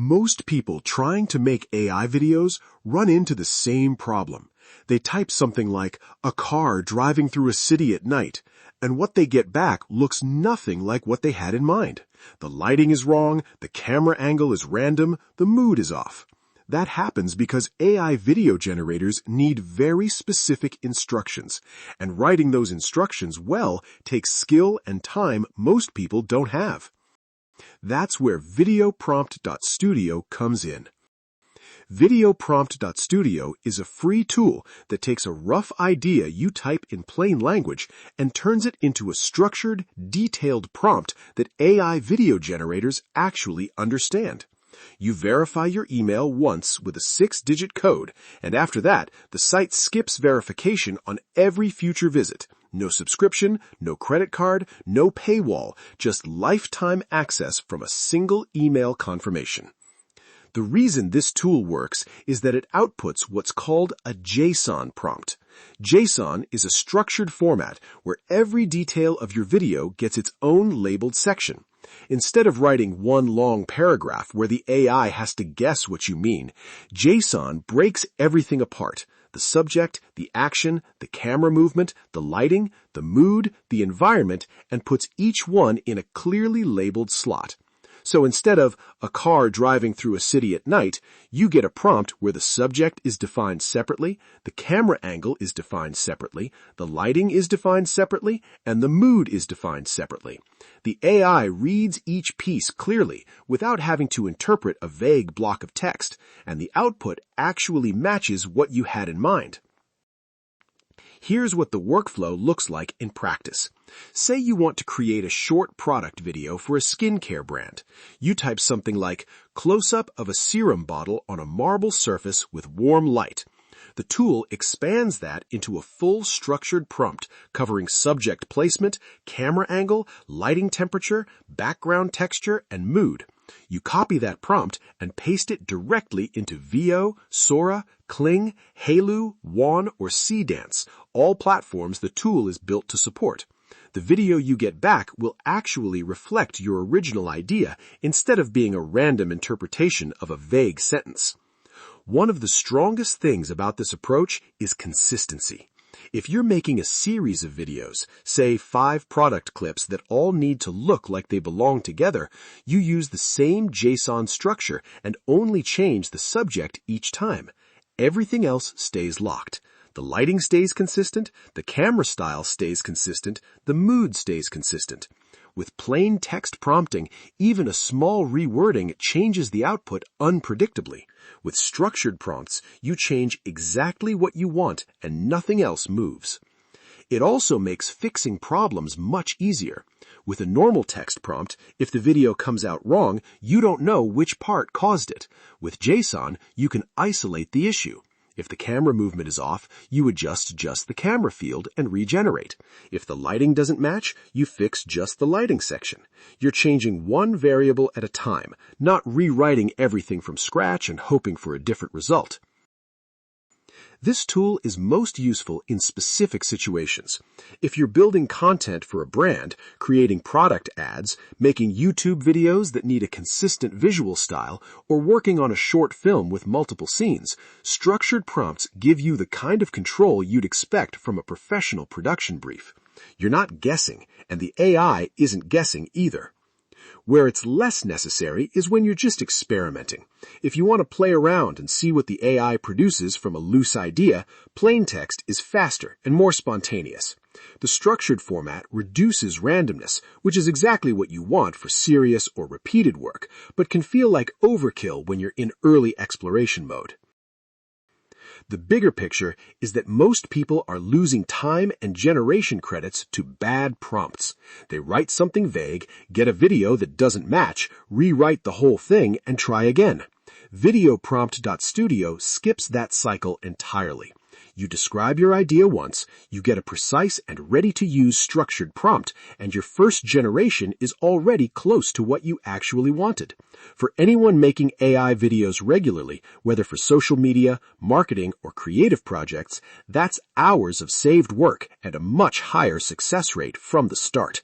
Most people trying to make AI videos run into the same problem. They type something like, a car driving through a city at night, and what they get back looks nothing like what they had in mind. The lighting is wrong, the camera angle is random, the mood is off. That happens because AI video generators need very specific instructions, and writing those instructions well takes skill and time most people don't have. That's where videoprompt.studio comes in. Videoprompt.studio is a free tool that takes a rough idea you type in plain language and turns it into a structured, detailed prompt that AI video generators actually understand. You verify your email once with a 6-digit code, and after that, the site skips verification on every future visit. No subscription, no credit card, no paywall, just lifetime access from a single email confirmation. The reason this tool works is that it outputs what's called a JSON prompt. JSON is a structured format where every detail of your video gets its own labeled section. Instead of writing one long paragraph where the AI has to guess what you mean, JSON breaks everything apart. The subject, the action, the camera movement, the lighting, the mood, the environment, and puts each one in a clearly labeled slot. So instead of a car driving through a city at night, you get a prompt where the subject is defined separately, the camera angle is defined separately, the lighting is defined separately, and the mood is defined separately. The AI reads each piece clearly without having to interpret a vague block of text, and the output actually matches what you had in mind. Here's what the workflow looks like in practice. Say you want to create a short product video for a skincare brand. You type something like, close-up of a serum bottle on a marble surface with warm light. The tool expands that into a full structured prompt covering subject placement, camera angle, lighting temperature, background texture, and mood. You copy that prompt and paste it directly into Veo, Sora, Kling, Hailuo, or Seedance, all platforms the tool is built to support. The video you get back will actually reflect your original idea instead of being a random interpretation of a vague sentence. One of the strongest things about this approach is consistency. If you're making a series of videos, say 5 product clips that all need to look like they belong together, you use the same JSON structure and only change the subject each time. Everything else stays locked. The lighting stays consistent, the camera style stays consistent, the mood stays consistent. With plain text prompting, even a small rewording changes the output unpredictably. With structured prompts, you change exactly what you want and nothing else moves. It also makes fixing problems much easier. With a normal text prompt, if the video comes out wrong, you don't know which part caused it. With JSON, you can isolate the issue. If the camera movement is off, you adjust just the camera field and regenerate. If the lighting doesn't match, you fix just the lighting section. You're changing one variable at a time, not rewriting everything from scratch and hoping for a different result. This tool is most useful in specific situations. If you're building content for a brand, creating product ads, making YouTube videos that need a consistent visual style, or working on a short film with multiple scenes, structured prompts give you the kind of control you'd expect from a professional production brief. You're not guessing, and the AI isn't guessing either. Where it's less necessary is when you're just experimenting. If you want to play around and see what the AI produces from a loose idea, plain text is faster and more spontaneous. The structured format reduces randomness, which is exactly what you want for serious or repeated work, but can feel like overkill when you're in early exploration mode. The bigger picture is that most people are losing time and generation credits to bad prompts. They write something vague, get a video that doesn't match, rewrite the whole thing, and try again. Videoprompt.studio skips that cycle entirely. You describe your idea once, you get a precise and ready-to-use structured prompt, and your first generation is already close to what you actually wanted. For anyone making AI videos regularly, whether for social media, marketing, or creative projects, that's hours of saved work and a much higher success rate from the start.